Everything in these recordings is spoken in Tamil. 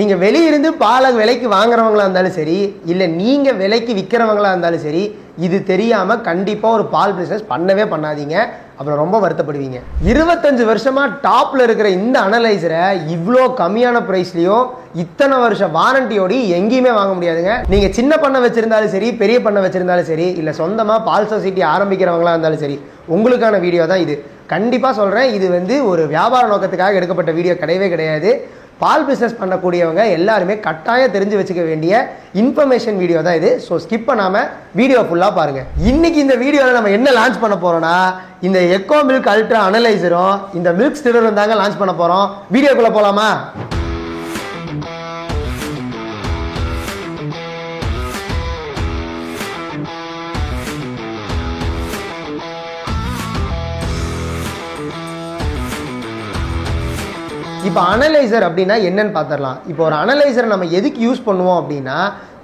நீங்க வெளியிருந்து பாலை விலைக்கு வாங்குறவங்களா இருந்தாலும் சரி, இல்ல நீங்க விலைக்கு விற்கிறவங்களா இருந்தாலும் சரி, இது தெரியாம கண்டிப்பா ஒரு பால் பிசினஸ் பண்ணவே பண்ணாதீங்க. அப்புறம் ரொம்ப வருத்தப்படுவீங்க. 25 வருஷமா டாப்ல இருக்கிற இந்த அனலைசரை இவ்வளோ கம்மியான பிரைஸ்லயும் இத்தனை வருஷம் வாரண்டியோட எங்கேயுமே வாங்க முடியாதுங்க. நீங்க சின்ன பண்ணை வச்சிருந்தாலும் சரி, பெரிய பண்ணை வச்சிருந்தாலும் சரி, இல்ல சொந்தமா பால் சொசைட்டி ஆரம்பிக்கிறவங்களா இருந்தாலும் சரி, உங்களுக்கான வீடியோ தான் இது. கண்டிப்பா சொல்றேன், இது ஒரு வியாபார நோக்கத்துக்காக எடுக்கப்பட்ட வீடியோ கிடையவே கிடையாது. பால் பிஸ்னஸ் பண்ணக்கூடியவங்க எல்லாருமே கட்டாயம் தெரிஞ்சு வச்சுக்க வேண்டிய இன்ஃபர்மேஷன் வீடியோ தான் இது. ஸோ ஸ்கிப் பண்ணாமல் வீடியோ ஃபுல்லாக பாருங்கள். இன்னைக்கு இந்த வீடியோவில் நம்ம என்ன லான்ச் பண்ண போகிறோம்னா, இந்த எக்கோ மில்க் அல்ட்ரா அனலைசரும் இந்த மில்க் ஸ்டிரரும் தாங்க லான்ச் பண்ண போகிறோம். வீடியோக்குள்ளே போகலாமா? இப்போ அனலைசர் அப்படின்னா என்னன்னு பார்த்துடலாம். இப்போ ஒரு அனலைசரை நம்ம எதுக்கு யூஸ் பண்ணுவோம் அப்படின்னா,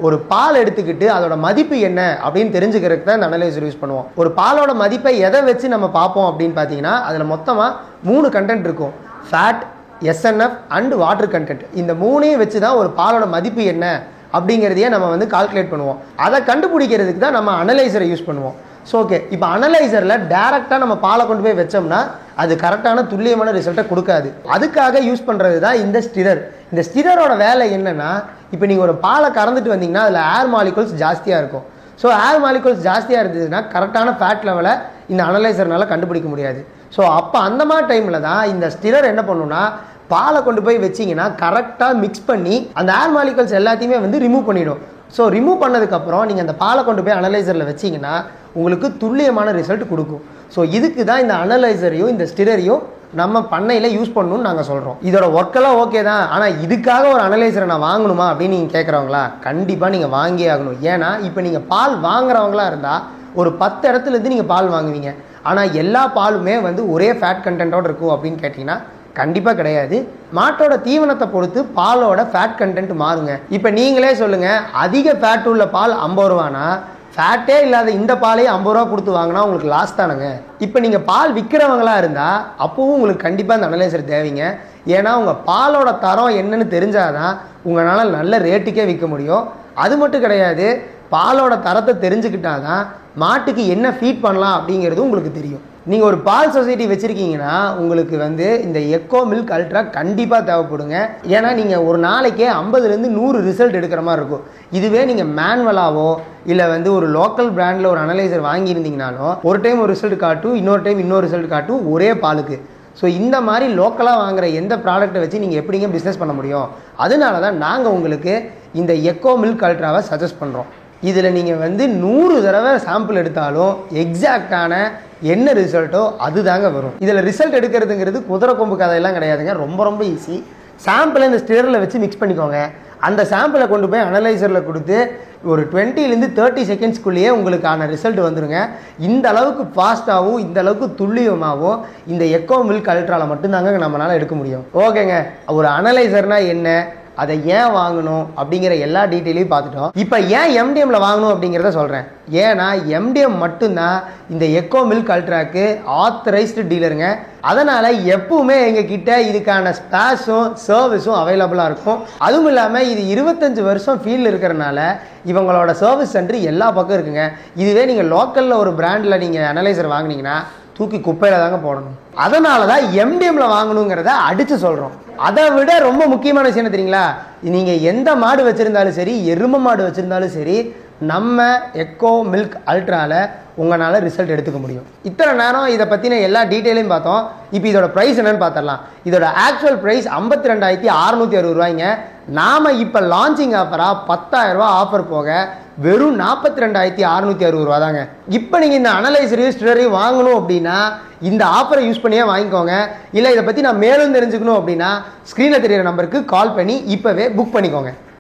ஒரு பால் எடுத்துக்கிட்டு அதோட மதிப்பு என்ன அப்படின்னு தெரிஞ்சுக்கிறதுக்கு தான் இந்த அனலைசர் யூஸ் பண்ணுவோம். ஒரு பாலோட மதிப்பை எதை வச்சு நம்ம பார்ப்போம் அப்படின்னு பார்த்தீங்கன்னா, அதில் மொத்தமாக 3 கண்டென்ட் இருக்கும். Fat, SNF and water content. இந்த 3ஐயும் வச்சு தான் ஒரு பாலோட மதிப்பு என்ன அப்படிங்கிறதையே நம்ம கால்குலேட் பண்ணுவோம். அதை கண்டுபிடிக்கிறதுக்கு தான் நம்ம அனலைசரை யூஸ் பண்ணுவோம். ஸோ ஓகே, இப்போ அனலைசரில் டேரெக்டாக நம்ம பாலை கொண்டு போய் வச்சோம்னா அது கரெக்டான துல்லியமான ரிசல்ட்டை கொடுக்காது. அதுக்காக யூஸ் பண்ணுறது தான் இந்த ஸ்டிரர். இந்த ஸ்டிரரோட வேலை என்னென்னா, இப்போ நீங்கள் ஒரு பாலை கறந்துட்டு வந்தீங்கன்னா அதில் ஏர் மாலிகுல்ஸ் ஜாஸ்தியாக இருக்கும். ஸோ ஏர் மாலிகுல்ஸ் ஜாஸ்தியாக இருந்ததுன்னா கரெக்டான ஃபேட் லெவலை இந்த அனலைசர்னால கண்டுபிடிக்க முடியாது. ஸோ அப்போ அந்த மாதிரி டைமில் தான் இந்த ஸ்டிரர் என்ன பண்ணுன்னா, பாலை கொண்டு போய் வச்சிங்கன்னா கரெக்டாக மிக்ஸ் பண்ணி அந்த ஏர் மாலிகுல்ஸ் எல்லாத்தையுமே ரிமூவ் பண்ணிடும். ஸோ ரிமூவ் பண்ணதுக்கப்புறம் நீங்கள் அந்த பாலை கொண்டு போய் அனலைசரில் வச்சிங்கன்னா உங்களுக்கு துல்லியமான ரிசல்ட் கொடுக்கும். ஸோ இதுக்கு தான் இந்த அனலைசரையும் இந்த ஸ்டிரரையும் நம்ம பண்ணையில் யூஸ் பண்ணணும்னு நாங்கள் சொல்கிறோம். இதோட ஒர்க்கெல்லாம் ஓகே தான், ஆனால் இதுக்காக ஒரு அனலைசரை நான் வாங்கணுமா அப்படின்னு நீங்கள் கேட்குறவங்களா, கண்டிப்பாக நீங்கள் வாங்கியே ஆகணும். ஏன்னா இப்போ நீங்கள் பால் வாங்குறவங்களா இருந்தால் ஒரு 10 இடத்துலேருந்து நீங்கள் பால் வாங்குவீங்க. ஆனால் எல்லா பாலுமே ஒரே ஃபேட் கண்டென்ட்டோட இருக்கும் அப்படின்னு கேட்டிங்கன்னா கண்டிப்பாக கிடையாது. மாட்டோட தீவனத்தை பொறுத்து பாலோட ஃபேட் கண்டென்ட் மாறுங்க. இப்போ நீங்களே சொல்லுங்கள், அதிக ஃபேட் உள்ள பால் 50 ரூபானா ஃபேட்டே இல்லாத இந்த பாலையே 50 ரூபா கொடுத்து வாங்கினா உங்களுக்கு லாஸ் தானுங்க. இப்போ நீங்கள் பால் விற்கிறவங்களா இருந்தால் அப்பவும் உங்களுக்கு கண்டிப்பாக இந்த அனலைசர் தேவைங்க. ஏன்னா உங்கள் பாலோட தரம் என்னன்னு தெரிஞ்சாதான் உங்களால் நல்ல ரேட்டுக்கே விற்க முடியும். அது மட்டும் கிடையாது, பாலோட தரத்தை தெரிஞ்சுக்கிட்டாதான் மாட்டுக்கு என்ன ஃபீட் பண்ணலாம் அப்படிங்கிறது உங்களுக்கு தெரியும். நீங்கள் ஒரு பால் சொசைட்டி வச்சுருக்கீங்கன்னா உங்களுக்கு இந்த எக்கோ மில்க் அல்ட்ரா கண்டிப்பாக தேவைப்படுங்க. ஏன்னா நீங்கள் ஒரு நாளைக்கே 50லேருந்து 100 ரிசல்ட் எடுக்கிற மாதிரி இருக்கும். இதுவே நீங்கள் மேனுவலாவோ இல்லை ஒரு லோக்கல் பிராண்டில் ஒரு அனலைசர் வாங்கியிருந்தீங்கனாலும் ஒரு டைம் ஒரு ரிசல்ட் காட்டும், இன்னொரு டைம் இன்னொரு ரிசல்ட் காட்டும் ஒரே பாலுக்கு. ஸோ இந்த மாதிரி லோக்கலாக வாங்குகிற எந்த ப்ராடக்ட்டை வச்சு நீங்கள் எப்படிங்க பிஸ்னஸ் பண்ண முடியும்? அதனால தான் நாங்கள் உங்களுக்கு இந்த எக்கோ மில்க் அல்ட்ராவை சஜஸ்ட் பண்ணுறோம். இதில் நீங்கள் 100 தடவை சாம்பிள் எடுத்தாலும் எக்ஸாக்டான என்ன ரிசல்ட்டோ அது தாங்க வரும். இதில் ரிசல்ட் எடுக்கிறதுங்கிறது குதிரை கொம்பு கதையெல்லாம் கிடையாதுங்க. ரொம்ப ரொம்ப ஈஸி. சாம்பிளை இந்த ஸ்டிரரில் வச்சு மிக்ஸ் பண்ணிக்கோங்க. அந்த சாம்பிளை கொண்டு போய் அனலைசரில் கொடுத்து ஒரு 20லேருந்து 30 செகண்ட்ஸ்க்குள்ளேயே உங்களுக்கான ரிசல்ட் வந்துடுங்க. இந்த அளவுக்கு ஃபாஸ்ட்டாகவும் இந்த அளவுக்கு துல்லியமாகவும் இந்த எக்கோ மில்க் அல்ட்ராவில் மட்டும்தாங்க நம்மளால் எடுக்க முடியும். ஓகேங்க, ஒரு அனலைசர்னால் என்ன, அதை ஏன் வாங்கணும் அப்படிங்கிற எல்லா டீட்டெயிலையும் பார்த்துட்டோம். இப்போ ஏன் எம்டிஎம்ல வாங்கணும் அப்படிங்கிறத சொல்கிறேன். ஏன்னா எம்டிஎம் மட்டும்தான் இந்த எக்கோ மில்க் அல்ட்ராக்கு ஆத்தரைஸ்டு டீலருங்க. அதனால் எப்பவுமே எங்ககிட்ட இதுக்கான ஸ்பேஸும் சர்வீஸும் அவைலபிளாக இருக்கும். அதுவும் இல்லாமல் இது 25 வருஷம் ஃபீல்டில் இருக்கிறனால இவங்களோட சர்வீஸ் சென்டர் எல்லா பக்கம் இருக்குங்க. இதுவே நீங்கள் லோக்கலில் ஒரு பிராண்டில் நீங்கள் அனலைசர் வாங்கினீங்கன்னா தூக்கி குப்பையில் தாங்க போடணும். அதனால தான் எம்டிஎம்ல வாங்கணுங்கிறத அடித்து சொல்கிறோம். அதை விட ரொம்ப முக்கியமான விஷயம் என்ன தெரியுங்களா, நீங்கள் எந்த மாடு வச்சுருந்தாலும் சரி, எருமை மாடு வச்சுருந்தாலும் சரி, நம்ம எக்கோ மில்க் அல்ட்ராவில் உங்களால் ரிசல்ட் எடுத்துக்க முடியும். இத்தனை நேரம் இதை பற்றின எல்லா டீட்டெயிலையும் பார்த்தோம். இப்போ இதோட ப்ரைஸ் என்னன்னு பார்த்துடலாம். இதோட ஆக்சுவல் ப்ரைஸ் 52,660 ரூபாய்ங்க. நாம் இப்போ லான்ச்சிங் ஆஃபராக 10,000 ரூபா ஆஃபர் போக வெறும் 42,660 ரூபா தாங்க. இப்போ நீங்கள் இந்த அனலைசரையும் ஸ்டிரரையும் வாங்கணும் அப்படின்னா இந்த ஆஃபரை யூஸ் பண்ணியே வாங்கிக்கோங்க. இல்லை இதை பற்றி நான் மேலும் தெரிஞ்சுக்கணும் அப்படின்னா ஸ்க்ரீனில் தெரிகிற நம்பருக்கு கால் பண்ணி இப்போவே புக் பண்ணிக்கோங்க.